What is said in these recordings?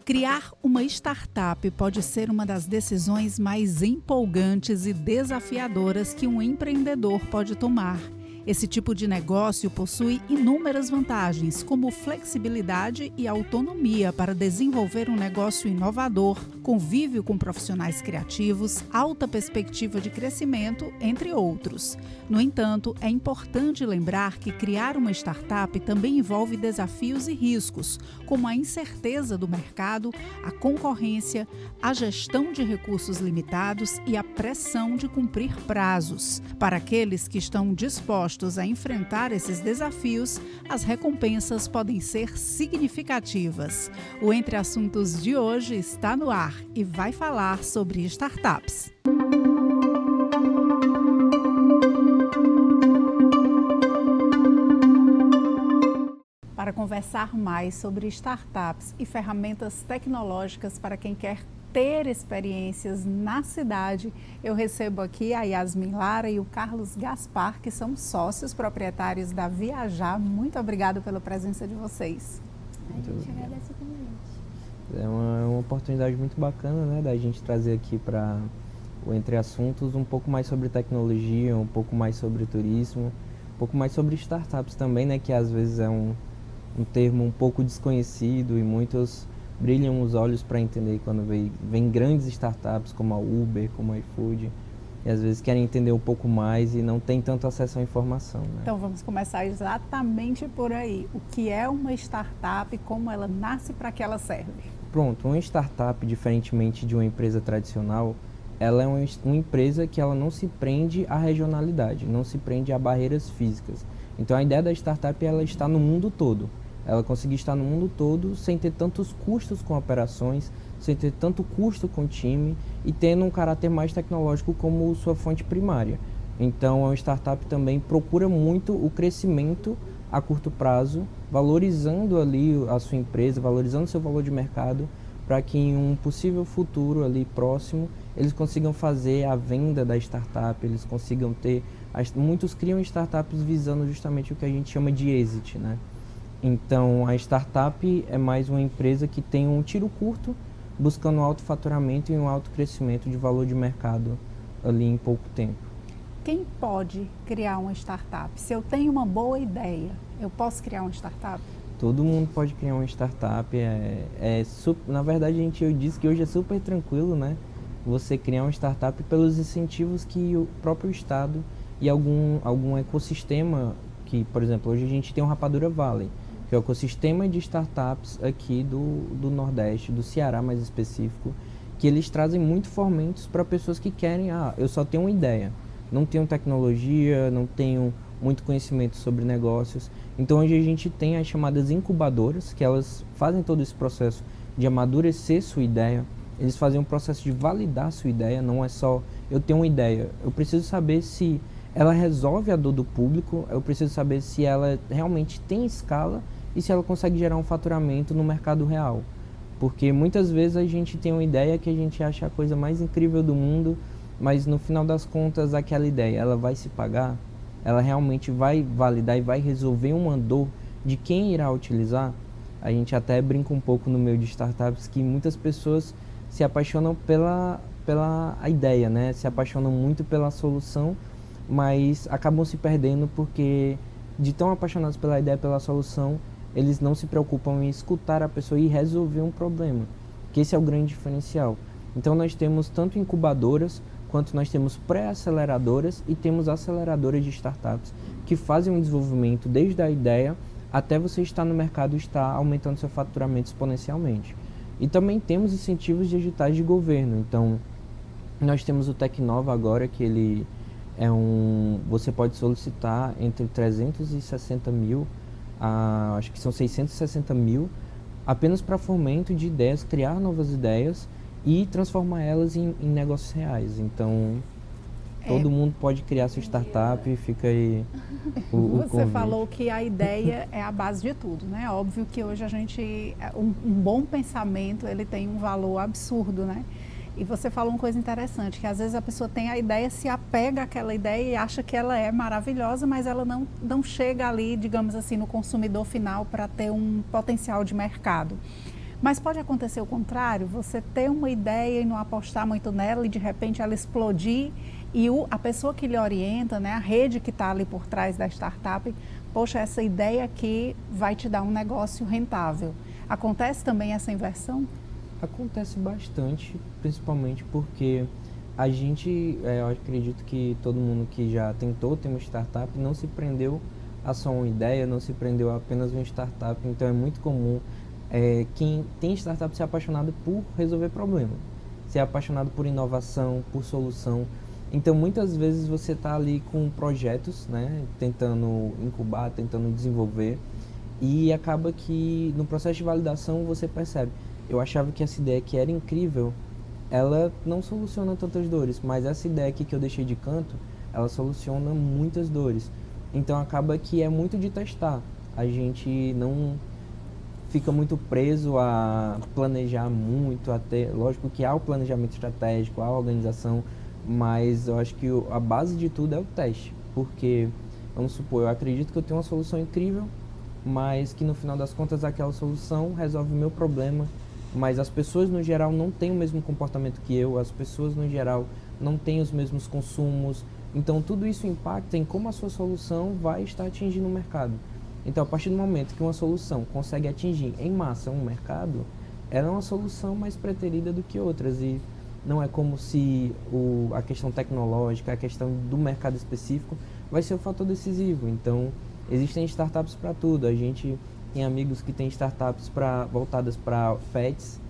Criar uma startup pode ser uma das decisões mais empolgantes e desafiadoras que um empreendedor pode tomar. Esse tipo de negócio possui inúmeras vantagens, como flexibilidade e autonomia para desenvolver um negócio inovador, convívio com profissionais criativos, alta perspectiva de crescimento, entre outros. No entanto, é importante lembrar que criar uma startup também envolve desafios e riscos, como a incerteza do mercado, a concorrência, a gestão de recursos limitados e a pressão de cumprir prazos. Para aqueles que estão dispostos a enfrentar esses desafios, as recompensas podem ser significativas. O Entre Assuntos de hoje está no ar e vai falar sobre startups. Para conversar mais sobre startups e ferramentas tecnológicas para quem quer ter experiências na cidade, eu recebo aqui a Yasmin Lara e o Carlos Gaspar, que são sócios proprietários da Viajar. Muito obrigada pela presença de vocês. A gente agradece o convite. É uma oportunidade muito bacana, né, da gente trazer aqui para o Entre Assuntos um pouco mais sobre tecnologia, um pouco mais sobre turismo, um pouco mais sobre startups também, né, que às vezes é um termo um pouco desconhecido e muitos brilham os olhos para entender quando vem grandes startups como a Uber, como a iFood, e às vezes querem entender um pouco mais e não tem tanto acesso à informação, né? Então vamos começar exatamente por aí. O que é uma startup, como ela nasce, para que ela serve? Pronto, uma startup, diferentemente de uma empresa tradicional, ela é uma empresa que ela não se prende à regionalidade, não se prende a barreiras físicas. Então a ideia da startup é ela estar no mundo todo. Ela conseguir estar no mundo todo sem ter tantos custos com operações, sem ter tanto custo com o time e tendo um caráter mais tecnológico como sua fonte primária. Então, a startup também procura muito o crescimento a curto prazo, valorizando ali a sua empresa, valorizando seu valor de mercado, para que em um possível futuro ali próximo, eles consigam fazer a venda da startup, eles consigam ter... Muitos criam startups visando justamente o que a gente chama de exit, né? Então, a startup é mais uma empresa que tem um tiro curto, buscando um alto faturamento e um alto crescimento de valor de mercado ali em pouco tempo. Quem pode criar uma startup? Se eu tenho uma boa ideia, eu posso criar uma startup? Todo mundo pode criar uma startup. Na verdade, eu disse que hoje é super tranquilo, né? Você criar uma startup pelos incentivos que o próprio Estado e algum ecossistema, que, por exemplo, hoje a gente tem o Rapadura Valley, que é o ecossistema de startups aqui do Nordeste, do Ceará mais específico, que eles trazem muito fomentos para pessoas que querem, eu só tenho uma ideia, não tenho tecnologia, não tenho muito conhecimento sobre negócios. Então hoje a gente tem as chamadas incubadoras, que elas fazem todo esse processo de amadurecer sua ideia, eles fazem um processo de validar sua ideia, não é só eu tenho uma ideia, eu preciso saber se ela resolve a dor do público, eu preciso saber se ela realmente tem escala e se ela consegue gerar um faturamento no mercado real. Porque muitas vezes a gente tem uma ideia que a gente acha a coisa mais incrível do mundo, mas no final das contas aquela ideia, ela vai se pagar? Ela realmente vai validar e vai resolver uma dor de quem irá utilizar? A gente até brinca um pouco no meio de startups que muitas pessoas se apaixonam pela ideia, né? Se apaixonam muito pela solução, mas acabam se perdendo porque de tão apaixonados pela ideia, pela solução, eles não se preocupam em escutar a pessoa e resolver um problema, que esse é o grande diferencial. Então nós temos tanto incubadoras, quanto nós temos pré-aceleradoras e temos aceleradoras de startups, que fazem um desenvolvimento desde a ideia até você estar no mercado e estar aumentando seu faturamento exponencialmente. E também temos incentivos digitais de governo. Então nós temos o Tecnova agora, que ele você pode solicitar entre 360 mil, acho que são 660 mil, apenas para fomento de ideias, criar novas ideias e transformar elas em negócios reais. Então, todo mundo pode criar sua startup, fica aí o Você convite. falou que a ideia é a base de tudo, né? Óbvio que hoje um bom pensamento, ele tem um valor absurdo, né? E você falou uma coisa interessante, que às vezes a pessoa tem a ideia, se apega àquela ideia e acha que ela é maravilhosa, mas ela não chega ali, digamos assim, no consumidor final para ter um potencial de mercado. Mas pode acontecer o contrário, você ter uma ideia e não apostar muito nela e de repente ela explodir e a pessoa que lhe orienta, né, a rede que está ali por trás da startup, poxa, essa ideia aqui vai te dar um negócio rentável. Acontece também essa inversão? Acontece bastante, principalmente porque a gente, eu acredito que todo mundo que já tentou ter uma startup não se prendeu a só uma ideia, não se prendeu a apenas uma startup, então é muito comum quem tem startup ser apaixonado por resolver problema, ser apaixonado por inovação, por solução. Então muitas vezes você está ali com projetos, né, tentando incubar, tentando desenvolver, e acaba que no processo de validação você percebe, eu achava que essa ideia que era incrível, ela não soluciona tantas dores, mas essa ideia aqui que eu deixei de canto, ela soluciona muitas dores. Então acaba que é muito de testar. A gente não fica muito preso a planejar muito, até, lógico que há o planejamento estratégico, há a organização, mas eu acho que a base de tudo é o teste, porque, vamos supor, eu acredito que eu tenho uma solução incrível, mas que no final das contas aquela solução resolve o meu problema, mas as pessoas no geral não têm o mesmo comportamento que eu, as pessoas no geral não têm os mesmos consumos, então tudo isso impacta em como a sua solução vai estar atingindo o mercado. Então, a partir do momento que uma solução consegue atingir em massa um mercado, ela é uma solução mais preterida do que outras. E não é como se a questão tecnológica, a questão do mercado específico, vai ser o fator decisivo. Então, existem startups para tudo. A gente tem amigos que têm startups voltadas para pets,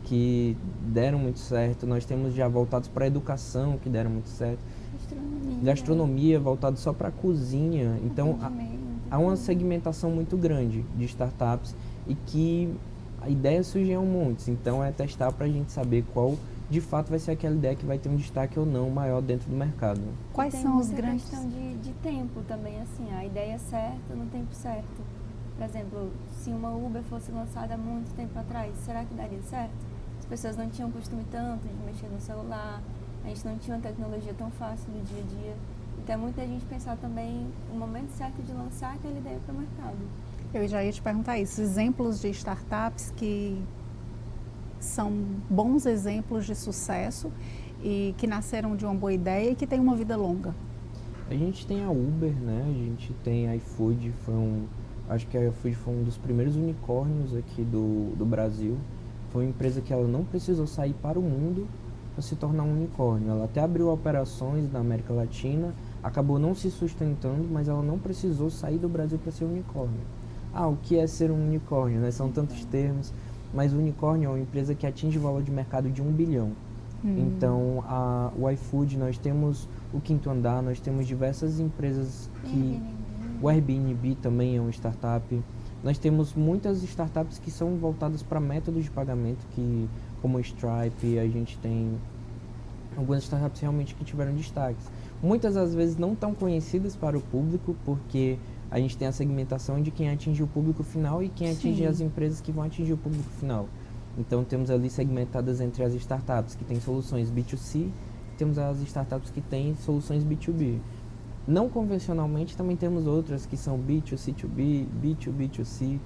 que deram muito certo. Nós temos já voltados para educação, que deram muito certo. Gastronomia voltado só para cozinha. Então, há uma segmentação muito grande de startups e que a ideia surge em montes, então é testar para a gente saber qual de fato vai ser aquela ideia que vai ter um destaque ou não maior dentro do mercado. Quais são os grandes... Tem questão de tempo também, assim, a ideia certa no tempo certo. Por exemplo, se uma Uber fosse lançada há muito tempo atrás, será que daria certo? As pessoas não tinham costume tanto de mexer no celular, a gente não tinha uma tecnologia tão fácil no dia a dia. Então é muito a gente pensar também o momento certo de lançar aquela ideia para o mercado. Eu já ia te perguntar isso, exemplos de startups que são bons exemplos de sucesso e que nasceram de uma boa ideia e que têm uma vida longa. A gente tem a Uber, né? A gente tem a iFood, acho que a iFood foi um dos primeiros unicórnios aqui do Brasil. Foi uma empresa que ela não precisou sair para o mundo para se tornar um unicórnio. Ela até abriu operações na América Latina, acabou não se sustentando, mas ela não precisou sair do Brasil para ser unicórnio. O que é ser um unicórnio, né? São tantos termos, mas o unicórnio é uma empresa que atinge o valor de mercado de 1 bilhão. Então, o iFood, nós temos o Quinto Andar, nós temos diversas empresas que... O Airbnb também é uma startup. Nós temos muitas startups que são voltadas para métodos de pagamento, como o Stripe, a gente tem algumas startups realmente que tiveram destaques. Muitas das vezes não tão conhecidas para o público, porque a gente tem a segmentação de quem atinge o público final e quem atinge as empresas que vão atingir o público final. Então temos ali segmentadas entre as startups que têm soluções B2C, temos as startups que têm soluções B2B. Não convencionalmente também temos outras que são B2C2B, B2B2C,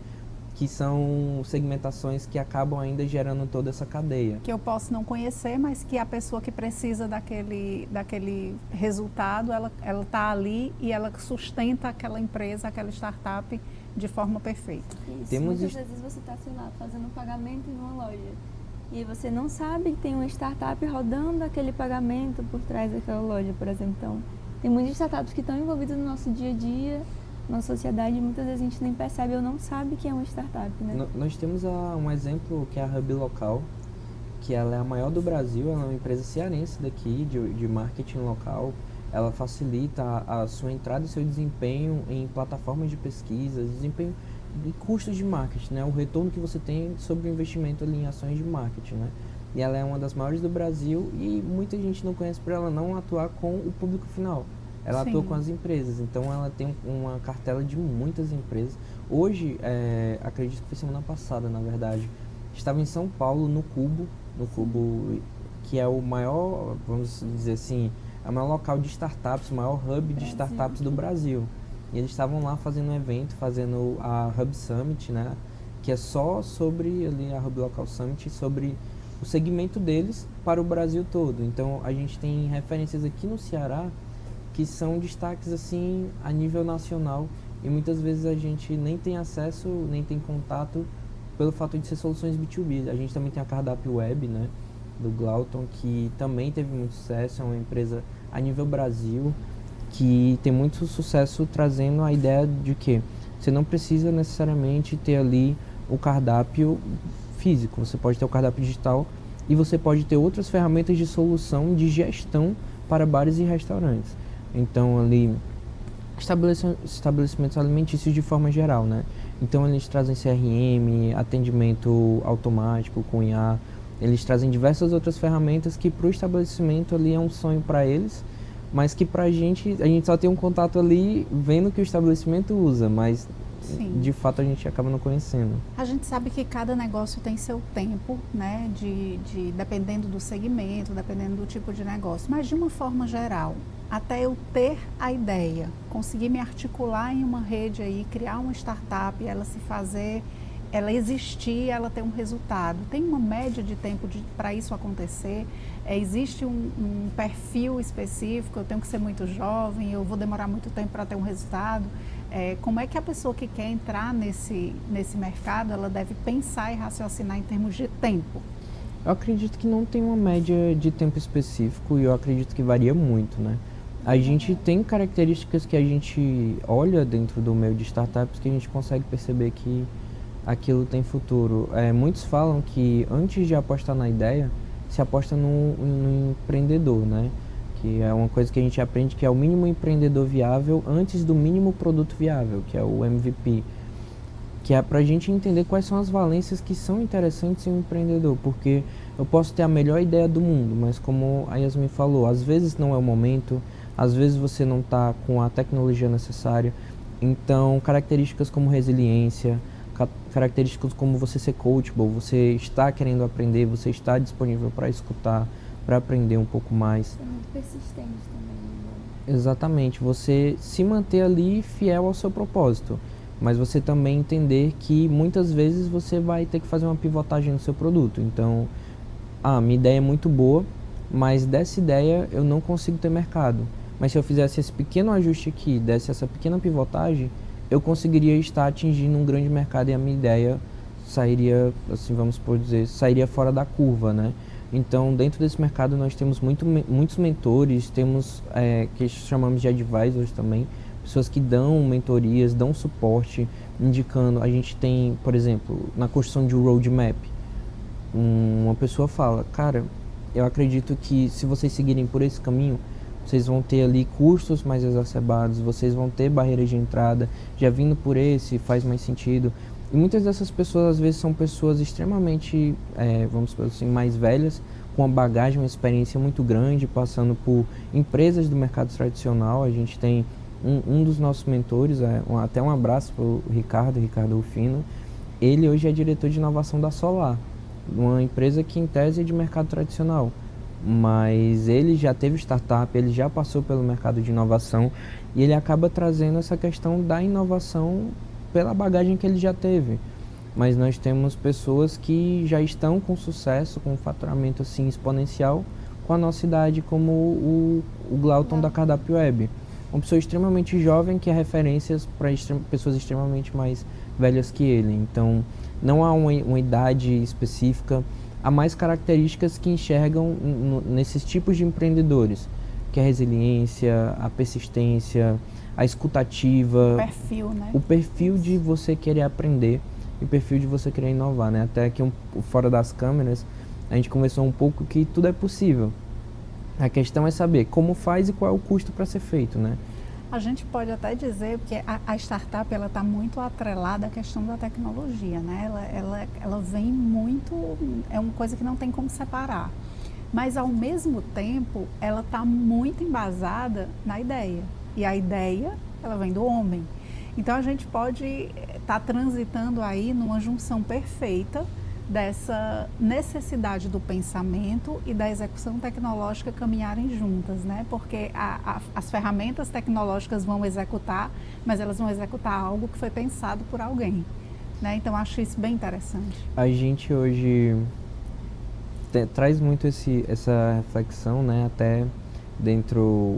que são segmentações que acabam ainda gerando toda essa cadeia. Que eu posso não conhecer, mas que a pessoa que precisa daquele resultado, ela está ali e ela sustenta aquela empresa, aquela startup de forma perfeita. Isso, muitas vezes você está, sei lá, fazendo um pagamento em uma loja e aí você não sabe que tem uma startup rodando aquele pagamento por trás daquela loja, por exemplo. Então, tem muitas startups que estão envolvidas no nosso dia a dia, na sociedade, muitas vezes a gente nem percebe ou não sabe que é uma startup, né? Nós temos um exemplo que é a Hub Local, que ela é a maior do Brasil, ela é uma empresa cearense daqui, de marketing local. Ela facilita a sua entrada e seu desempenho em plataformas de pesquisa, desempenho e custos de marketing, né? O retorno que você tem sobre o investimento ali em ações de marketing, né? E ela é uma das maiores do Brasil e muita gente não conhece por ela não atuar com o público final. Ela atua com as empresas, então ela tem uma cartela de muitas empresas. Hoje, acredito que foi semana passada, na verdade, estava em São Paulo, no Cubo, que é o maior, vamos dizer assim, é o maior local de startups, o maior hub de startups do Brasil. E eles estavam lá fazendo um evento, fazendo a Hub Summit, né? que é só sobre ali a Hub Local Summit, sobre o segmento deles para o Brasil todo. Então a gente tem referências aqui no Ceará que são destaques assim a nível nacional e muitas vezes a gente nem tem acesso, nem tem contato pelo fato de ser soluções B2B. A gente também tem a Cardápio Web, né, do Glauton, que também teve muito sucesso, é uma empresa a nível Brasil que tem muito sucesso trazendo a ideia de que você não precisa necessariamente ter ali o cardápio físico, você pode ter o cardápio digital e você pode ter outras ferramentas de solução de gestão para bares e restaurantes. Então ali estabelecimentos alimentícios de forma geral, né? Então eles trazem CRM, atendimento automático com IA, eles trazem diversas outras ferramentas que para o estabelecimento ali é um sonho para eles, mas que para a gente só tem um contato ali vendo que o estabelecimento usa, mas Sim. de fato a gente acaba não conhecendo. A gente sabe que cada negócio tem seu tempo, né, dependendo do segmento, dependendo do tipo de negócio, mas de uma forma geral, até eu ter a ideia, conseguir me articular em uma rede aí, criar uma startup, ela se fazer, ela existir, ela ter um resultado. Tem uma média de tempo para isso acontecer? Existe um perfil específico? Eu tenho que ser muito jovem? Eu vou demorar muito tempo para ter um resultado? Como é que a pessoa que quer entrar nesse mercado, ela deve pensar e raciocinar em termos de tempo? Eu acredito que não tem uma média de tempo específico e eu acredito que varia muito, né? A gente tem características que a gente olha dentro do meio de startups que a gente consegue perceber que aquilo tem futuro. Muitos falam que antes de apostar na ideia, se aposta no empreendedor, né? Que é uma coisa que a gente aprende que é o mínimo empreendedor viável antes do mínimo produto viável, que é o MVP. Que é para a gente entender quais são as valências que são interessantes em um empreendedor, porque eu posso ter a melhor ideia do mundo, mas como a Yasmin falou, às vezes não é o momento, às vezes você não está com a tecnologia necessária. Então, características como resiliência, características como você ser coachable, você está querendo aprender, você está disponível para escutar, para aprender um pouco mais. Ser muito persistente também. Né? Exatamente, você se manter ali fiel ao seu propósito, mas você também entender que muitas vezes você vai ter que fazer uma pivotagem no seu produto. Então, minha ideia é muito boa, mas dessa ideia eu não consigo ter mercado. Mas se eu fizesse esse pequeno ajuste aqui, desse essa pequena pivotagem, eu conseguiria estar atingindo um grande mercado e a minha ideia sairia, assim, vamos por dizer, sairia fora da curva, né? Então, dentro desse mercado nós temos muitos mentores, temos que chamamos de advisors também, pessoas que dão mentorias, dão suporte, indicando. A gente tem, por exemplo, na construção de um roadmap, uma pessoa fala, cara, eu acredito que se vocês seguirem por esse caminho, vocês vão ter ali custos mais exacerbados, vocês vão ter barreiras de entrada, já vindo por esse faz mais sentido. E muitas dessas pessoas, às vezes, são pessoas extremamente, vamos dizer assim, mais velhas, com uma bagagem, uma experiência muito grande, passando por empresas do mercado tradicional. A gente tem um dos nossos mentores, até um abraço para o Ricardo Rufino. Ele hoje é diretor de inovação da Solar, uma empresa que em tese é de mercado tradicional. Mas ele já teve startup, ele já passou pelo mercado de inovação e ele acaba trazendo essa questão da inovação pela bagagem que ele já teve. Mas nós temos pessoas que já estão com sucesso, com um faturamento assim exponencial com a nossa idade, como o Glauton da Cardápio Web. Uma pessoa extremamente jovem que é referências para pessoas extremamente mais velhas que ele. Então não há uma idade específica. Há mais características que enxergam nesses tipos de empreendedores, que é a resiliência, a persistência, a escutativa, Perfil, né? o perfil de você querer aprender e o perfil de você querer inovar, né? Até aqui fora das câmeras, a gente conversou um pouco que tudo é possível. A questão é saber como faz e qual é o custo para ser feito, né? A gente pode até dizer, porque a startup ela está muito atrelada à questão da tecnologia, né? Ela vem muito, é uma coisa que não tem como separar. Mas, ao mesmo tempo, ela está muito embasada na ideia. E a ideia, ela vem do homem. Então, a gente pode estar transitando aí numa junção perfeita dessa necessidade do pensamento e da execução tecnológica caminharem juntas, né? Porque as ferramentas tecnológicas vão executar, mas elas vão executar algo que foi pensado por alguém. né? Então, acho isso bem interessante. A gente hoje traz muito essa reflexão, né? Até dentro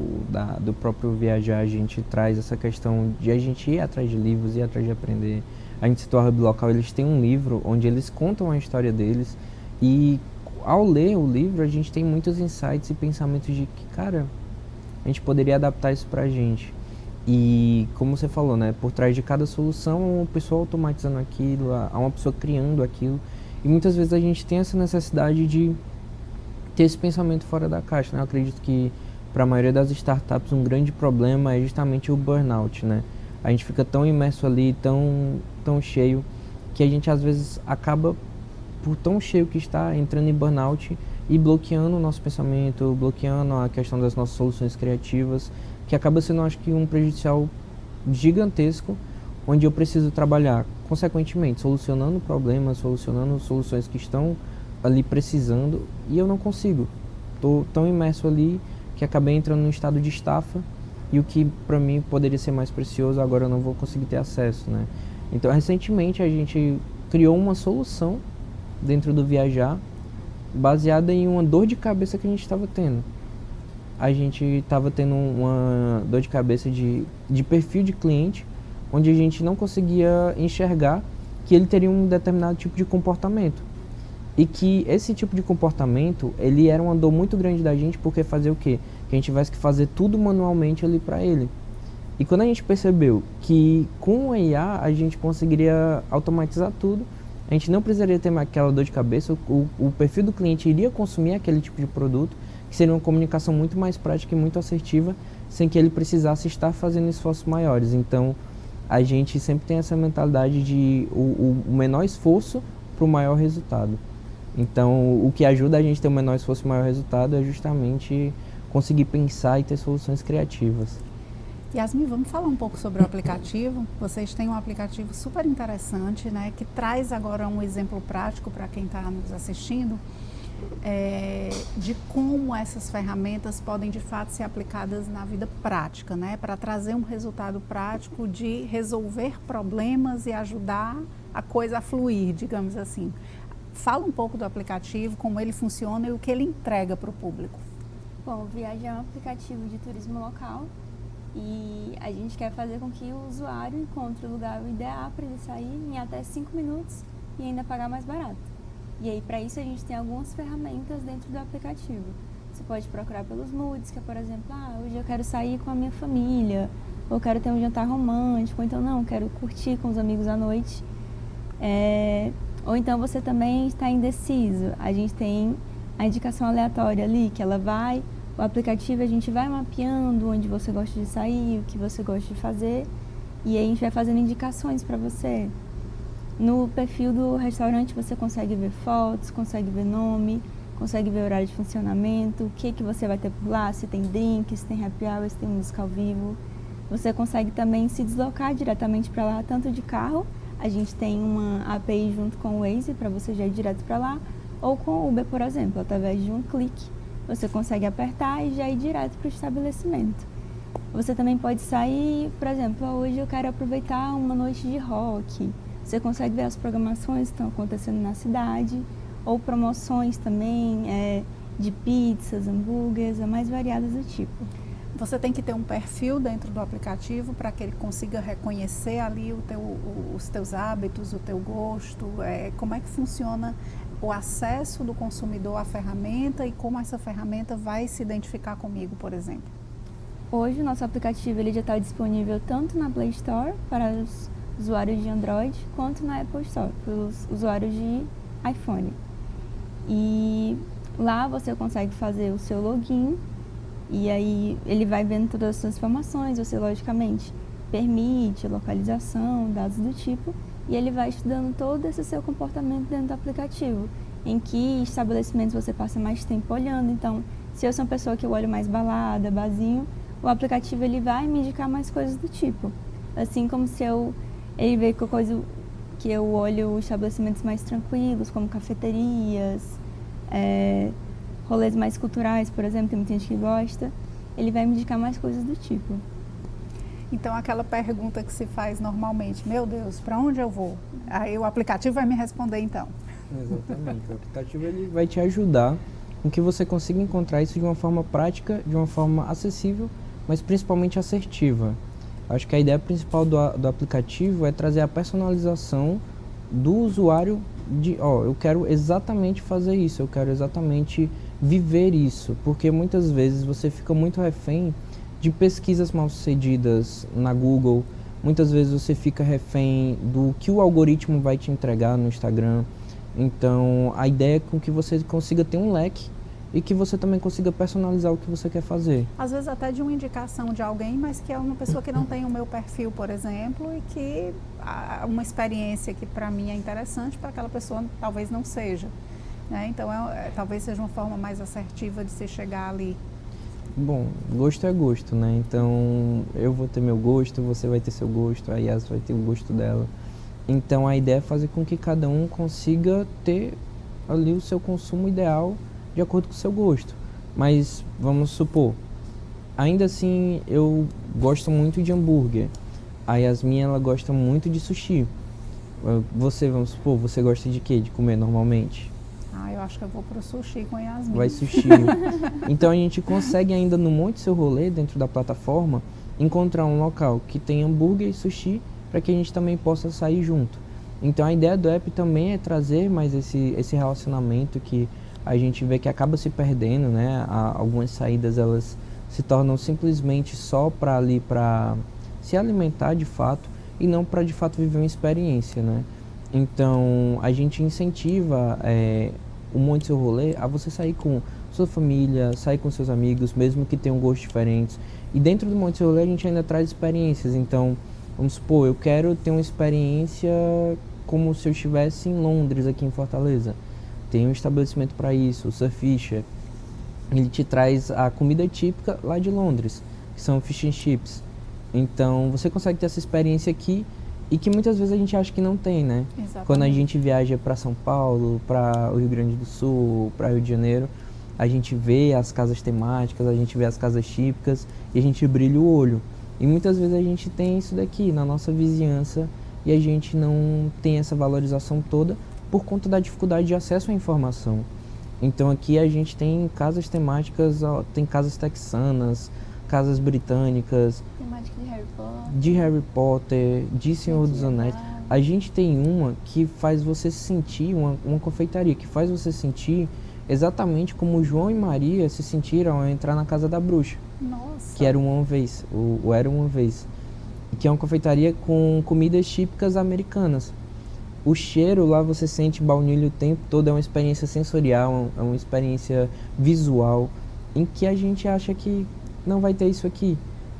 do próprio viajar, a gente traz essa questão de a gente ir atrás de livros, ir atrás de aprender. A gente citou a Hub Local, eles têm um livro onde eles contam a história deles e ao ler o livro a gente tem muitos insights e pensamentos de que, cara, a gente poderia adaptar isso pra gente. E como você falou, né, por trás de cada solução há uma pessoa automatizando aquilo, há uma pessoa criando aquilo. E muitas vezes a gente tem essa necessidade de ter esse pensamento fora da caixa, né? Eu acredito que para a maioria das startups um grande problema é justamente o burnout, né? A gente fica tão imerso ali, tão cheio, que a gente às vezes acaba, por tão cheio que está, entrando em burnout e bloqueando o nosso pensamento, bloqueando a questão das nossas soluções criativas, que acaba sendo, acho que, um prejudicial gigantesco, onde eu preciso trabalhar, consequentemente, solucionando problemas, solucionando soluções que estão ali precisando, e eu não consigo. Estou tão imerso ali que acabei entrando num estado de estafa, e o que para mim poderia ser mais precioso, agora eu não vou conseguir ter acesso, né? Então, recentemente a gente criou uma solução dentro do Viajar, baseada em uma dor de cabeça que a gente estava tendo. A gente estava tendo uma dor de cabeça de perfil de cliente, onde a gente não conseguia enxergar que ele teria um determinado tipo de comportamento. E que esse tipo de comportamento, ele era uma dor muito grande da gente, porque fazia o quê? Que a gente tivesse que fazer tudo manualmente ali para ele. E quando a gente percebeu que com o IA a gente conseguiria automatizar tudo, a gente não precisaria ter mais aquela dor de cabeça, o perfil do cliente iria consumir aquele tipo de produto, que seria uma comunicação muito mais prática e muito assertiva, sem que ele precisasse estar fazendo esforços maiores. Então, a gente sempre tem essa mentalidade de o menor esforço para o maior resultado. Então, o que ajuda a gente a ter o menor esforço e o maior resultado é justamente conseguir pensar e ter soluções criativas. Yasmin, vamos falar um pouco sobre o aplicativo. Vocês têm um aplicativo super interessante, né, que traz agora um exemplo prático para quem está nos assistindo, de como essas ferramentas podem de fato ser aplicadas na vida prática, né, para trazer um resultado prático de resolver problemas e ajudar a coisa a fluir, digamos assim. Fala um pouco do aplicativo, como ele funciona e o que ele entrega para o público. Bom, o Viajar é um aplicativo de turismo local e a gente quer fazer com que o usuário encontre o lugar ideal para ele sair em até 5 minutos e ainda pagar mais barato. E aí, para isso, a gente tem algumas ferramentas dentro do aplicativo. Você pode procurar pelos moods, que é, por exemplo, hoje eu quero sair com a minha família, ou quero ter um jantar romântico, ou então não, quero curtir com os amigos à noite. Ou então você também está indeciso. A gente tem a indicação aleatória ali, que ela vai, o aplicativo a gente vai mapeando onde você gosta de sair, o que você gosta de fazer, e aí a gente vai fazendo indicações para você. No perfil do restaurante você consegue ver fotos, consegue ver nome, consegue ver horário de funcionamento, o que você vai ter por lá, se tem drink, se tem happy hour, se tem música ao vivo. Você consegue também se deslocar diretamente para lá, tanto de carro, a gente tem uma API junto com o Waze para você já ir direto para lá, ou com o Uber, por exemplo, através de um clique, você consegue apertar e já ir direto para o estabelecimento. Você também pode sair, por exemplo, hoje eu quero aproveitar uma noite de rock. Você consegue ver as programações que estão acontecendo na cidade, ou promoções também de pizzas, hambúrgueres, as mais variadas do tipo. Você tem que ter um perfil dentro do aplicativo para que ele consiga reconhecer ali os teus hábitos, o teu gosto, como é que funciona o acesso do consumidor à ferramenta e como essa ferramenta vai se identificar comigo, por exemplo. Hoje o nosso aplicativo ele já está disponível tanto na Play Store para os usuários de Android quanto na Apple Store para os usuários de iPhone. E lá você consegue fazer o seu login e aí ele vai vendo todas as suas informações, você logicamente permite localização, dados do tipo, e ele vai estudando todo esse seu comportamento dentro do aplicativo, em que estabelecimentos você passa mais tempo olhando. Então, se eu sou uma pessoa que eu olho mais balada, barzinho, o aplicativo ele vai me indicar mais coisas do tipo. Assim como se ele vê que eu olho estabelecimentos mais tranquilos, como cafeterias, rolês mais culturais, por exemplo, tem muita gente que gosta, ele vai me indicar mais coisas do tipo. Então, aquela pergunta que se faz normalmente, meu Deus, para onde eu vou? Aí o aplicativo vai me responder então. Exatamente, o aplicativo ele vai te ajudar com que você consiga encontrar isso de uma forma prática, de uma forma acessível, mas principalmente assertiva. Acho que a ideia principal do aplicativo é trazer a personalização do usuário de, eu quero exatamente fazer isso, eu quero exatamente viver isso, porque muitas vezes você fica muito refém de pesquisas mal sucedidas na Google, muitas vezes você fica refém do que o algoritmo vai te entregar no Instagram. Então a ideia é com que você consiga ter um leque e que você também consiga personalizar o que você quer fazer. Às vezes até de uma indicação de alguém, mas que é uma pessoa que não tem o meu perfil, por exemplo, e que uma experiência que para mim é interessante, para aquela pessoa talvez não seja. Né? Então talvez seja uma forma mais assertiva de se chegar ali. Bom, gosto é gosto, né? Então eu vou ter meu gosto, você vai ter seu gosto, a Yas vai ter o gosto dela. Então a ideia é fazer com que cada um consiga ter ali o seu consumo ideal de acordo com o seu gosto. Mas vamos supor, ainda assim eu gosto muito de hambúrguer. A Yasmin ela gosta muito de sushi. Você, vamos supor, você gosta de quê? De comer normalmente? Eu acho que eu vou pro sushi com a Yasmin. Vai sushi. Então a gente consegue ainda no Monte Seu Rolê, dentro da plataforma, encontrar um local que tem hambúrguer e sushi para que a gente também possa sair junto. Então a ideia do app também é trazer mais esse relacionamento que a gente vê que acaba se perdendo, né? Algumas saídas elas se tornam simplesmente só para ali para se alimentar de fato e não para de fato viver uma experiência, né? Então a gente incentiva o Monte Seu Rolê a você sair com sua família, sair com seus amigos, mesmo que tenham gostos diferentes. E dentro do Monte Seu Rolê a gente ainda traz experiências. Então, vamos supor, eu quero ter uma experiência como se eu estivesse em Londres, aqui em Fortaleza. Tem um estabelecimento para isso, o Surfisher. Ele te traz a comida típica lá de Londres, que são fish and chips. Então, você consegue ter essa experiência aqui e que muitas vezes a gente acha que não tem, né? Exatamente. Quando a gente viaja para São Paulo, para o Rio Grande do Sul, para Rio de Janeiro, a gente vê as casas temáticas, a gente vê as casas típicas e a gente brilha o olho. E muitas vezes a gente tem isso daqui na nossa vizinhança e a gente não tem essa valorização toda por conta da dificuldade de acesso à informação. Então aqui a gente tem casas temáticas, tem casas texanas, casas britânicas, Temática de Harry Potter, de Senhor dos Anéis. A gente tem uma que faz você sentir, uma confeitaria, que faz você sentir exatamente como João e Maria se sentiram ao entrar na casa da bruxa. Nossa. Que era uma vez, o Era Uma Vez. Que é uma confeitaria com comidas típicas americanas. O cheiro lá você sente baunilha o tempo todo, é uma experiência sensorial, é uma experiência visual, em que a gente acha que não vai ter isso aqui.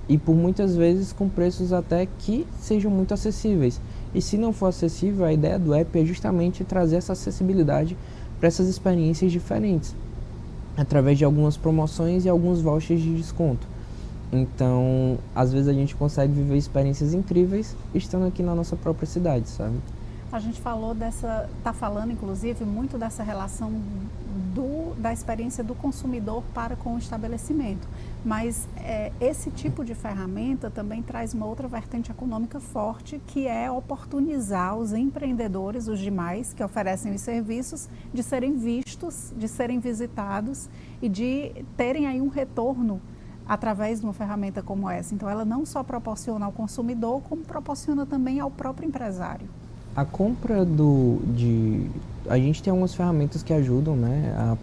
E por muitas vezes com preços até que sejam muito acessíveis. E se não for acessível, a ideia do app é justamente trazer essa acessibilidade para essas experiências diferentes, através de algumas promoções e alguns vouchers de desconto. Então, às vezes a gente consegue viver experiências incríveis estando aqui na nossa própria cidade, sabe? A gente tá falando inclusive muito dessa relação da experiência do consumidor para com o estabelecimento, mas esse tipo de ferramenta também traz uma outra vertente econômica forte, que é oportunizar os empreendedores, os demais que oferecem os serviços, de serem vistos, de serem visitados e de terem aí um retorno através de uma ferramenta como essa. Então ela não só proporciona ao consumidor, como proporciona também ao próprio empresário. A compra a gente tem algumas ferramentas que ajudam, né?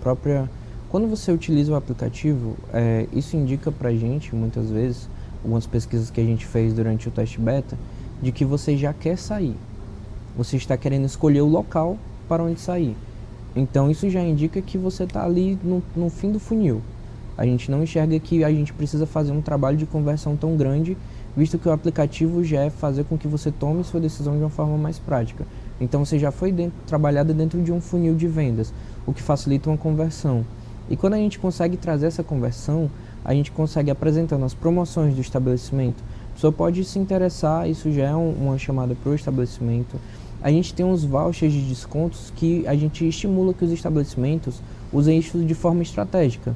Quando você utiliza o aplicativo, isso indica pra gente, muitas vezes, algumas pesquisas que a gente fez durante o teste beta, de que você já quer sair. Você está querendo escolher o local para onde sair. Então isso já indica que você está ali no fim do funil. A gente não enxerga que a gente precisa fazer um trabalho de conversão tão grande, visto que o aplicativo já é fazer com que você tome sua decisão de uma forma mais prática. Então você já foi trabalhado dentro de um funil de vendas, o que facilita uma conversão. E quando a gente consegue trazer essa conversão, a gente consegue apresentando as promoções do estabelecimento. A pessoa pode se interessar, isso já é uma chamada para o estabelecimento. A gente tem uns vouchers de descontos que a gente estimula que os estabelecimentos usem isso de forma estratégica.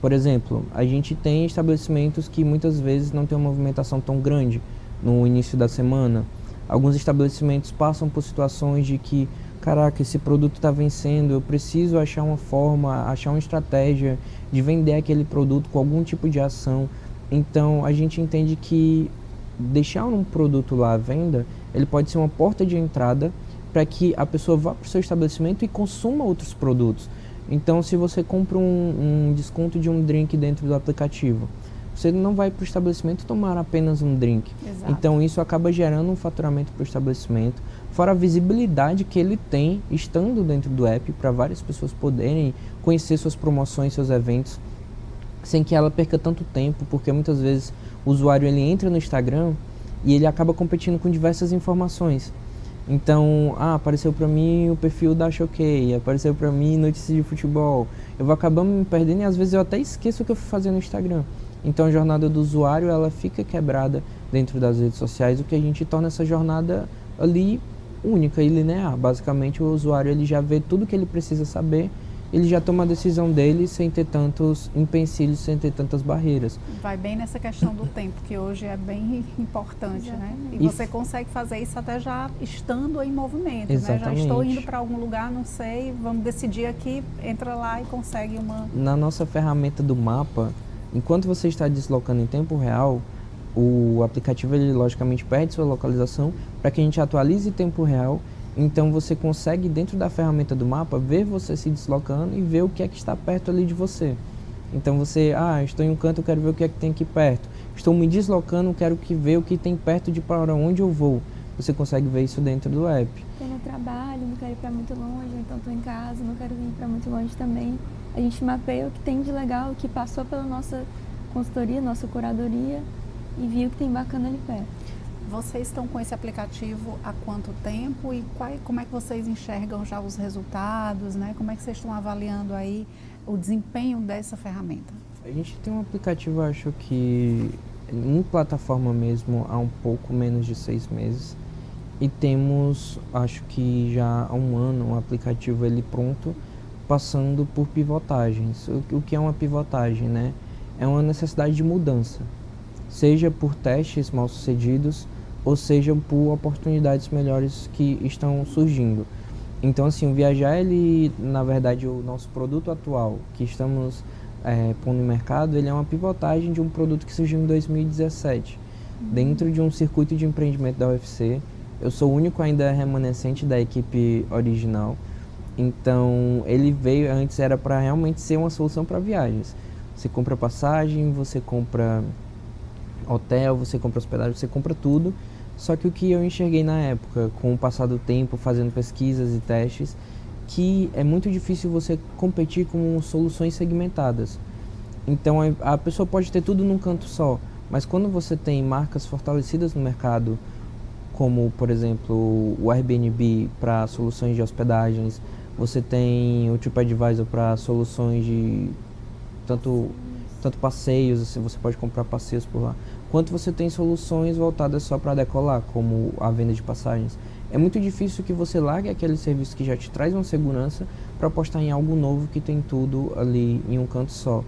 Por exemplo, a gente tem estabelecimentos que muitas vezes não tem uma movimentação tão grande no início da semana. Alguns estabelecimentos passam por situações de que, caraca, esse produto está vencendo, eu preciso achar uma forma, achar uma estratégia de vender aquele produto com algum tipo de ação. Então, a gente entende que deixar um produto lá à venda, ele pode ser uma porta de entrada para que a pessoa vá para o seu estabelecimento e consuma outros produtos. Então, se você compra um desconto de um drink dentro do aplicativo, você não vai para o estabelecimento tomar apenas um drink. Exato. Então, isso acaba gerando um faturamento para o estabelecimento, fora a visibilidade que ele tem estando dentro do app para várias pessoas poderem conhecer suas promoções, seus eventos, sem que ela perca tanto tempo, porque muitas vezes o usuário ele entra no Instagram e ele acaba competindo com diversas informações. Então, apareceu para mim o perfil da Choquei, apareceu para mim notícias de futebol. Eu vou acabando me perdendo e às vezes eu até esqueço o que eu fui fazer no Instagram. Então a jornada do usuário ela fica quebrada dentro das redes sociais, o que a gente torna essa jornada ali única e linear. Basicamente o usuário ele já vê tudo que ele precisa saber, ele já toma a decisão dele sem ter tantos empecilhos, sem ter tantas barreiras. Vai bem nessa questão do tempo, que hoje é bem importante, né? E você consegue fazer isso até já estando em movimento, Exatamente. né? Já estou indo para algum lugar, não sei, vamos decidir aqui, entra lá e consegue uma... Na nossa ferramenta do mapa, enquanto você está deslocando em tempo real, o aplicativo ele logicamente perde sua localização para que a gente atualize em tempo real. Então você consegue dentro da ferramenta do mapa ver você se deslocando e ver o que é que está perto ali de você. Então você, estou em um canto, eu quero ver o que é que tem aqui perto. Estou me deslocando, quero ver o que tem perto de para onde eu vou. Você consegue ver isso dentro do app. Estou no trabalho, não quero ir para muito longe, então estou em casa, não quero ir para muito longe também. A gente mapeia o que tem de legal, o que passou pela nossa consultoria, nossa curadoria e viu o que tem bacana ali perto. Vocês estão com esse aplicativo há quanto tempo e como é que vocês enxergam já os resultados, né? Como é que vocês estão avaliando aí o desempenho dessa ferramenta? A gente tem um aplicativo, acho que em plataforma mesmo, há um pouco menos de 6 meses. E temos, acho que já há um ano, um aplicativo ele pronto, passando por pivotagens. O que é uma pivotagem, né? É uma necessidade de mudança, seja por testes mal sucedidos, ou seja por oportunidades melhores que estão surgindo. Então, assim, o Viajar, ele, na verdade, o nosso produto atual que estamos pondo no mercado, ele é uma pivotagem de um produto que surgiu em 2017, dentro de um circuito de empreendimento da UFC. Eu sou o único ainda remanescente da equipe original, então ele veio, antes era para realmente ser uma solução para viagens. Você compra passagem, você compra hotel, você compra hospedagem, você compra tudo. Só que o que eu enxerguei na época, com o passar do tempo, fazendo pesquisas e testes, que é muito difícil você competir com soluções segmentadas. Então a pessoa pode ter tudo num canto só, mas quando você tem marcas fortalecidas no mercado, como por exemplo o Airbnb para soluções de hospedagens, você tem o TripAdvisor para soluções de tanto passeios, assim, você pode comprar passeios por lá, quanto você tem soluções voltadas só para decolar, como a venda de passagens. É muito difícil que você largue aquele serviço que já te traz uma segurança para apostar em algo novo que tem tudo ali em um canto só.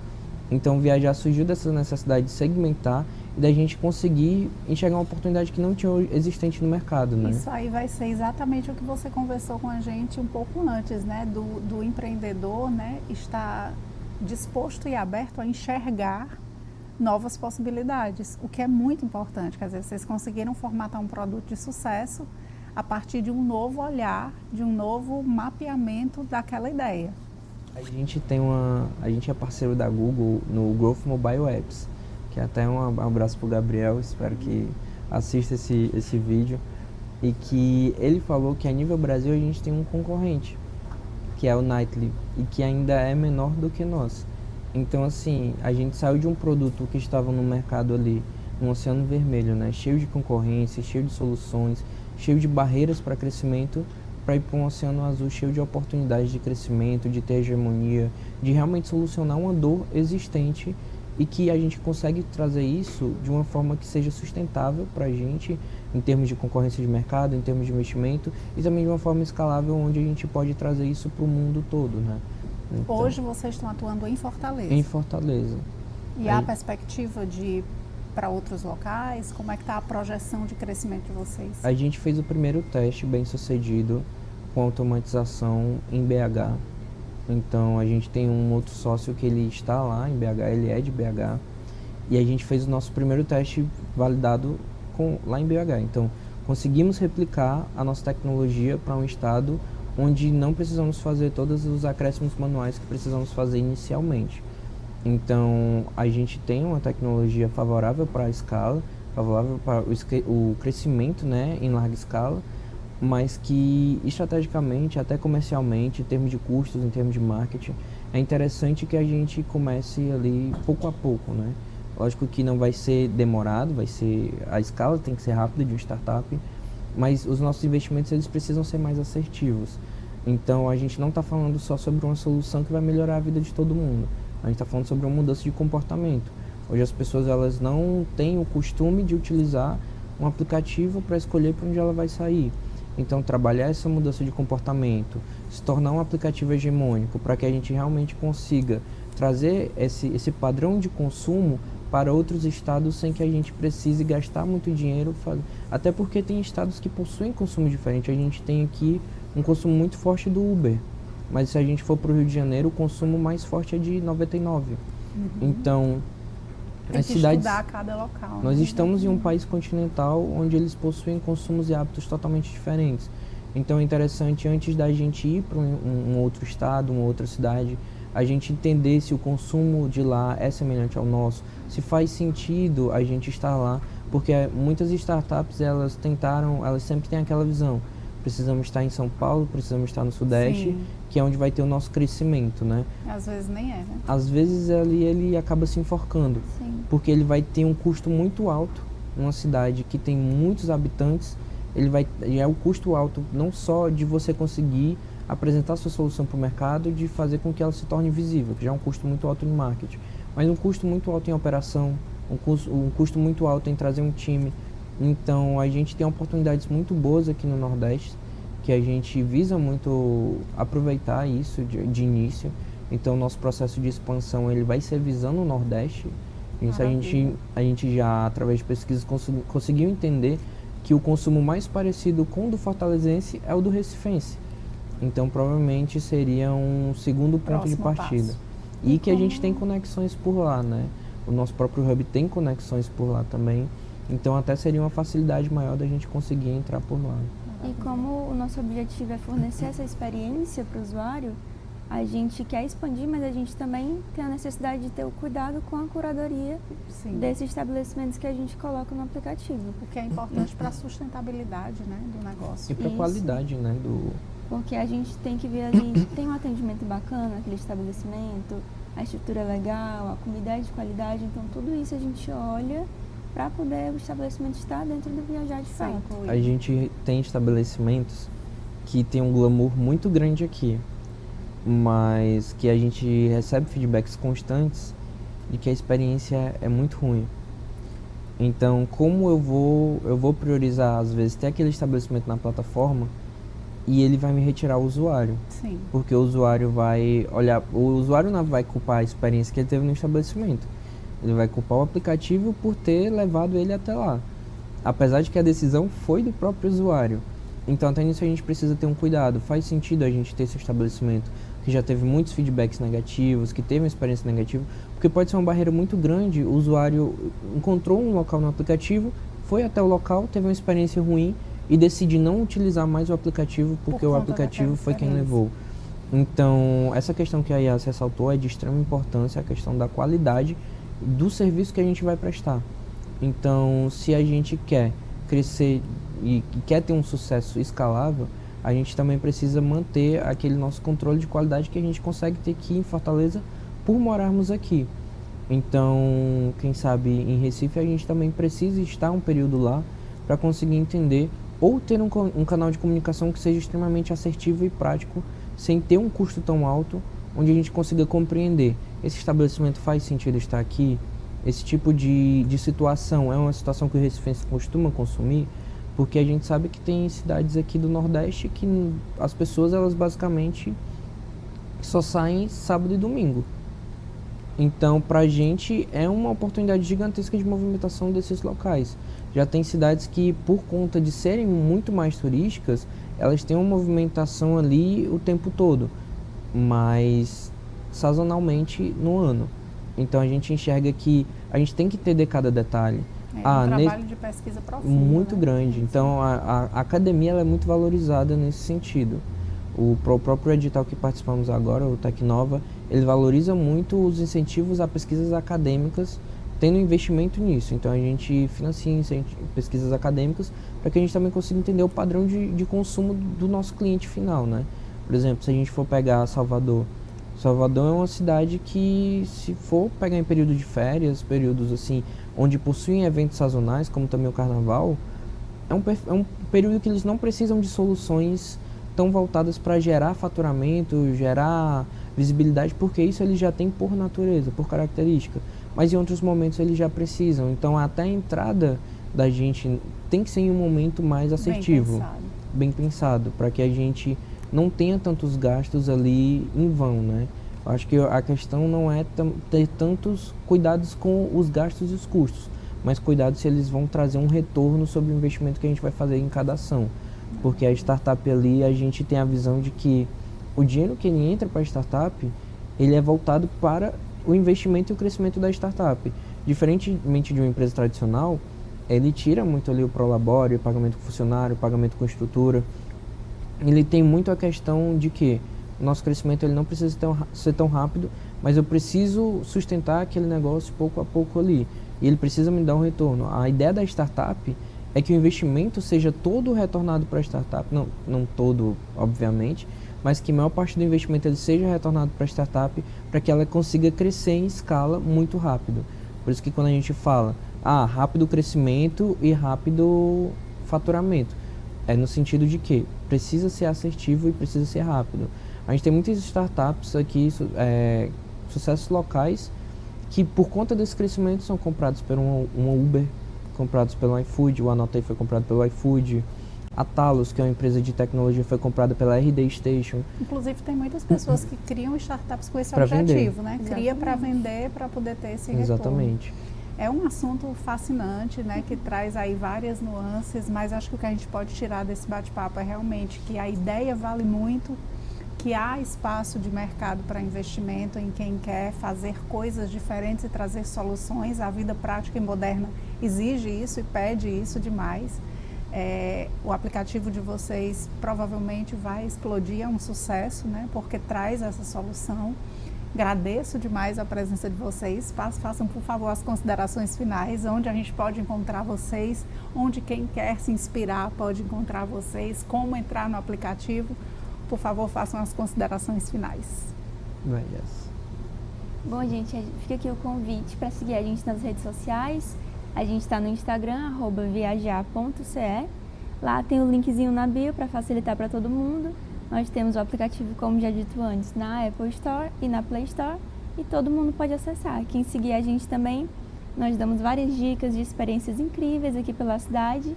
Então, Viajar surgiu dessa necessidade de segmentar e da gente conseguir enxergar uma oportunidade que não tinha existente no mercado, né? Isso aí vai ser exatamente o que você conversou com a gente um pouco antes, né? Do empreendedor, né? Estar disposto e aberto a enxergar novas possibilidades, o que é muito importante. Quer dizer, vocês conseguiram formatar um produto de sucesso a partir de um novo olhar, de um novo mapeamento daquela ideia. A gente é parceiro da Google no Growth Mobile Apps, que até um abraço pro Gabriel, espero que assista esse vídeo, e que ele falou que a nível Brasil a gente tem um concorrente, que é o Nightly, e que ainda é menor do que nós. Então, assim, a gente saiu de um produto que estava no mercado ali, no Oceano Vermelho, né, cheio de concorrência, cheio de soluções, cheio de barreiras para crescimento, para ir para um Oceano Azul cheio de oportunidades de crescimento, de ter hegemonia, de realmente solucionar uma dor existente, e que a gente consegue trazer isso de uma forma que seja sustentável para a gente, em termos de concorrência de mercado, em termos de investimento, e também de uma forma escalável, onde a gente pode trazer isso para o mundo todo, né? Então, hoje vocês estão atuando em Fortaleza. em Fortaleza. E há perspectiva de ir para outros locais? Como é que está a projeção de crescimento de vocês? A gente fez o primeiro teste bem sucedido com automatização em BH. Então a gente tem um outro sócio que ele está lá em BH, ele é de BH. E a gente fez o nosso primeiro teste validado lá em BH. Então conseguimos replicar a nossa tecnologia para um estado onde não precisamos fazer todos os acréscimos manuais que precisamos fazer inicialmente. Então a gente tem uma tecnologia favorável para a escala, favorável para o crescimento, né, em larga escala, mas que estrategicamente, até comercialmente, em termos de custos, em termos de marketing, é interessante que a gente comece ali pouco a pouco, né? Lógico que não vai ser demorado, a escala tem que ser rápida de uma startup, mas os nossos investimentos eles precisam ser mais assertivos. Então a gente não está falando só sobre uma solução que vai melhorar a vida de todo mundo, a gente está falando sobre uma mudança de comportamento. Hoje as pessoas elas não têm o costume de utilizar um aplicativo para escolher para onde ela vai sair. Então, trabalhar essa mudança de comportamento, se tornar um aplicativo hegemônico para que a gente realmente consiga trazer esse padrão de consumo para outros estados sem que a gente precise gastar muito dinheiro. Até porque tem estados que possuem consumo diferente. A gente tem aqui um consumo muito forte do Uber, mas se a gente for para o Rio de Janeiro, o consumo mais forte é de 99. Então, tem que estudar cada local. Nós estamos em um país continental onde eles possuem consumos e hábitos totalmente diferentes. Então é interessante, antes da gente ir para um outro estado, uma outra cidade, a gente entender se o consumo de lá é semelhante ao nosso, se faz sentido a gente estar lá, porque muitas startups elas sempre têm aquela visão, precisamos estar em São Paulo, precisamos estar no Sudeste, sim, que é onde vai ter o nosso crescimento, né? Às vezes nem é, né? Às vezes ali ele acaba se enforcando, sim, porque ele vai ter um custo muito alto numa cidade que tem muitos habitantes. É o custo alto não só de você conseguir apresentar sua solução para o mercado, de fazer com que ela se torne visível, que já é um custo muito alto em marketing, mas um custo muito alto em operação, um custo muito alto em trazer um time. Então a gente tem oportunidades muito boas aqui no Nordeste, que a gente visa muito aproveitar isso de início. Então nosso processo de expansão ele vai ser visando o Nordeste. Isso a gente já, através de pesquisas, conseguiu entender que o consumo mais parecido com o do fortalezense é o do recifense. Então provavelmente seria um segundo ponto de partida. E que a gente tem conexões por lá, né? O nosso próprio hub tem conexões por lá também. Então até seria uma facilidade maior da gente conseguir entrar por lá. E como o nosso objetivo é fornecer essa experiência para o usuário, a gente quer expandir, mas a gente também tem a necessidade de ter o cuidado com a curadoria, sim, desses estabelecimentos que a gente coloca no aplicativo. O que é importante para a sustentabilidade, né, do negócio. E para a qualidade, né, Porque a gente tem que ver ali, tem um atendimento bacana, aquele estabelecimento, a estrutura é legal, a comida é de qualidade, então tudo isso a gente olha para poder o estabelecimento estar dentro do Viajar de Fato. A gente tem estabelecimentos que tem um glamour muito grande aqui, mas que a gente recebe feedbacks constantes de que a experiência é muito ruim. Então, como eu vou priorizar, às vezes, ter aquele estabelecimento na plataforma e ele vai me retirar o usuário. Sim. Porque o usuário vai olhar, o usuário não vai culpar a experiência que ele teve no estabelecimento. Ele vai culpar o aplicativo por ter levado ele até lá, apesar de que a decisão foi do próprio usuário. Então até nisso a gente precisa ter um cuidado. Faz sentido a gente ter esse estabelecimento que já teve muitos feedbacks negativos, que teve uma experiência negativa, porque pode ser uma barreira muito grande. O usuário encontrou um local no aplicativo, foi até o local, teve uma experiência ruim e decide não utilizar mais o aplicativo porque o aplicativo foi quem levou. Então essa questão que a Yas ressaltou é de extrema importância, a questão da qualidade do serviço que a gente vai prestar. Então, se a gente quer crescer e quer ter um sucesso escalável, a gente também precisa manter aquele nosso controle de qualidade que a gente consegue ter aqui em Fortaleza por morarmos aqui. Então, quem sabe em Recife a gente também precisa estar um período lá para conseguir entender ou ter um canal de comunicação que seja extremamente assertivo e prático, sem ter um custo tão alto, onde a gente consiga compreender: esse estabelecimento faz sentido estar aqui? Esse tipo de situação é uma situação que o recifense costuma consumir? Porque a gente sabe que tem cidades aqui do Nordeste que as pessoas, elas basicamente que só saem sábado e domingo. Então, para a gente, é uma oportunidade gigantesca de movimentação desses locais. Já tem cidades que, por conta de serem muito mais turísticas, elas têm uma movimentação ali o tempo todo, mas sazonalmente no ano. Então, a gente enxerga que a gente tem que ter de cada detalhe. Um trabalho de pesquisa profundo. Muito né? grande. Então, a academia ela é muito valorizada nesse sentido. O próprio edital que participamos agora, o Tecnova, ele valoriza muito os incentivos a pesquisas acadêmicas, tendo investimento nisso. Então, a gente financia pesquisas acadêmicas para que a gente também consiga entender o padrão de consumo do nosso cliente final, né? Por exemplo, se a gente for pegar Salvador, Salvador é uma cidade que, se for pegar em período de férias, períodos assim, onde possuem eventos sazonais, como também o Carnaval, é um período que eles não precisam de soluções tão voltadas para gerar faturamento, gerar visibilidade, porque isso eles já têm por natureza, por característica. Mas em outros momentos eles já precisam. Então até a entrada da gente tem que ser em um momento mais assertivo, bem pensado, para que a gente não tenha tantos gastos ali em vão, né? Eu acho que a questão não é ter tantos cuidados com os gastos e os custos, mas cuidado se eles vão trazer um retorno sobre o investimento que a gente vai fazer em cada ação. Porque a startup ali, a gente tem a visão de que o dinheiro que ele entra para a startup, ele é voltado para o investimento e o crescimento da startup. Diferentemente de uma empresa tradicional, ele tira muito ali o prolabore, o pagamento com funcionário, o pagamento com estrutura. Ele tem muito a questão de que o nosso crescimento ele não precisa ser tão rápido, mas eu preciso sustentar aquele negócio pouco a pouco ali. E ele precisa me dar um retorno. A ideia da startup é que o investimento seja todo retornado para a startup, não todo, obviamente, mas que a maior parte do investimento ele seja retornado para a startup para que ela consiga crescer em escala muito rápido. Por isso que quando a gente fala, rápido crescimento e rápido faturamento, é no sentido de que precisa ser assertivo e precisa ser rápido. A gente tem muitas startups aqui, sucessos locais, que por conta desse crescimento são comprados por uma Uber, comprados pelo iFood, o Anotei foi comprado pelo iFood, a Talos, que é uma empresa de tecnologia, foi comprada pela RD Station. Inclusive tem muitas pessoas que criam startups com esse objetivo, né? Cria para vender, para poder ter esse retorno. Exatamente. É um assunto fascinante, né? Que traz aí várias nuances, mas acho que o que a gente pode tirar desse bate-papo é realmente que a ideia vale muito, que há espaço de mercado para investimento em quem quer fazer coisas diferentes e trazer soluções. A vida prática e moderna exige isso e pede isso demais. O aplicativo de vocês provavelmente vai explodir, é um sucesso, né? Porque traz essa solução. Agradeço demais a presença de vocês. Façam, por favor, as considerações finais, onde a gente pode encontrar vocês, onde quem quer se inspirar pode encontrar vocês, como entrar no aplicativo. Por favor, façam as considerações finais. Bom, gente, fica aqui o convite para seguir a gente nas redes sociais. A gente está no Instagram, @viajar.ce. Lá tem o linkzinho na bio para facilitar para todo mundo. Nós temos o aplicativo, como já dito antes, na Apple Store e na Play Store. E todo mundo pode acessar. Quem seguir a gente também, nós damos várias dicas de experiências incríveis aqui pela cidade.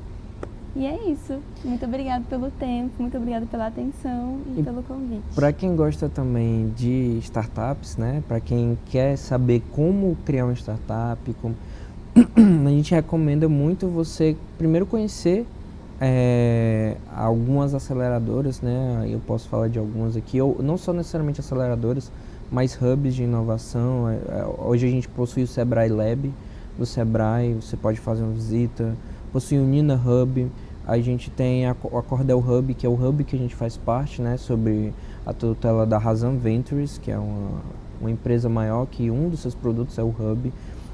E é isso. Muito obrigada pelo tempo, muito obrigada pela atenção e pelo convite. Para quem gosta também de startups, né? Para quem quer saber como criar uma startup, a gente recomenda muito você primeiro conhecer algumas aceleradoras, né? Eu posso falar de algumas aqui, ou não só necessariamente aceleradoras, mas hubs de inovação. Hoje a gente possui o Sebrae Lab. Do Sebrae você pode fazer uma visita. Possui o Nina Hub, a gente tem a Cordel Hub, que é o hub que a gente faz parte, né, sobre a tutela da Razan Ventures, que é uma empresa maior, que um dos seus produtos é o hub.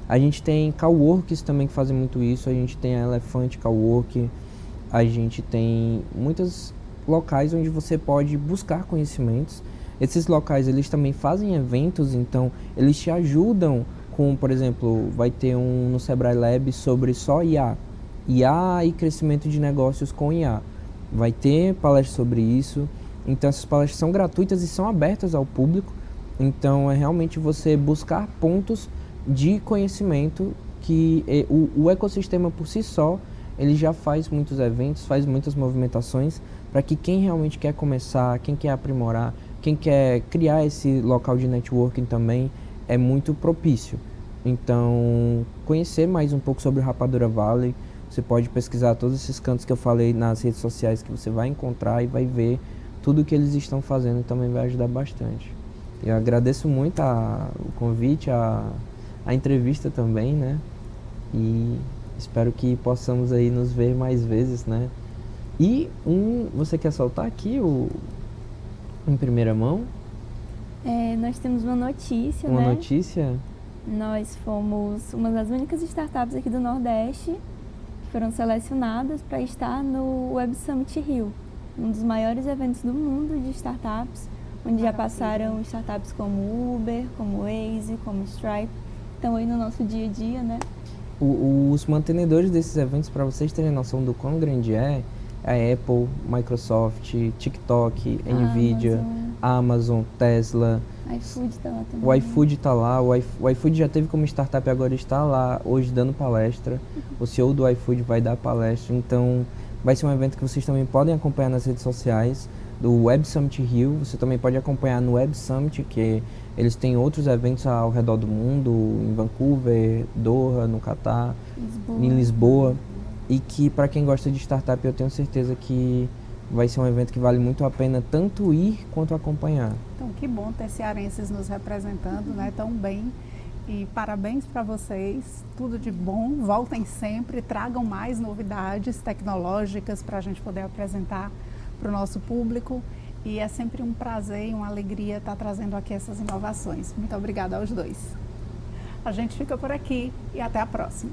A gente tem coworks também que fazem muito isso, a gente tem a Elefante Cowork, a gente tem muitos locais onde você pode buscar conhecimentos. Esses locais, eles também fazem eventos, então eles te ajudam com, por exemplo, vai ter um no Sebrae Lab sobre só IA e crescimento de negócios com IA. Vai ter palestras sobre isso. Então essas palestras são gratuitas e são abertas ao público. Então é realmente você buscar pontos de conhecimento que o ecossistema por si só, ele já faz muitos eventos, faz muitas movimentações para que quem realmente quer começar, quem quer aprimorar, quem quer criar esse local de networking também é muito propício. Então, conhecer mais um pouco sobre o Rapadura Valley, você pode pesquisar todos esses cantos que eu falei nas redes sociais que você vai encontrar e vai ver tudo que eles estão fazendo, também vai ajudar bastante. Eu agradeço muito o convite, a entrevista também, né? E espero que possamos aí nos ver mais vezes, né? E você quer soltar aqui em primeira mão? Nós temos uma notícia, Uma né? notícia? Nós fomos uma das únicas startups aqui do Nordeste que foram selecionadas para estar no Web Summit Rio, um dos maiores eventos do mundo de startups, onde já passaram startups como Uber, como Waze, como Stripe, estão aí no nosso dia a dia, né? Os mantenedores desses eventos, para vocês terem noção do quão grande é a Apple, Microsoft, TikTok, Nvidia, Amazon, Tesla. iFood está lá também. O iFood está lá, o iFood já teve como startup, agora está lá hoje dando palestra. O CEO do iFood vai dar palestra, então vai ser um evento que vocês também podem acompanhar nas redes sociais do Web Summit Rio. Você também pode acompanhar no Web Summit, que eles têm outros eventos ao redor do mundo, em Vancouver, Doha, no Catar, em Lisboa. E que para quem gosta de startup, eu tenho certeza que vai ser um evento que vale muito a pena tanto ir quanto acompanhar. Então, que bom ter cearenses nos representando, né, tão bem. E parabéns para vocês, tudo de bom. Voltem sempre, tragam mais novidades tecnológicas para a gente poder apresentar para o nosso público. E é sempre um prazer e uma alegria estar trazendo aqui essas inovações. Muito obrigada aos dois. A gente fica por aqui e até a próxima.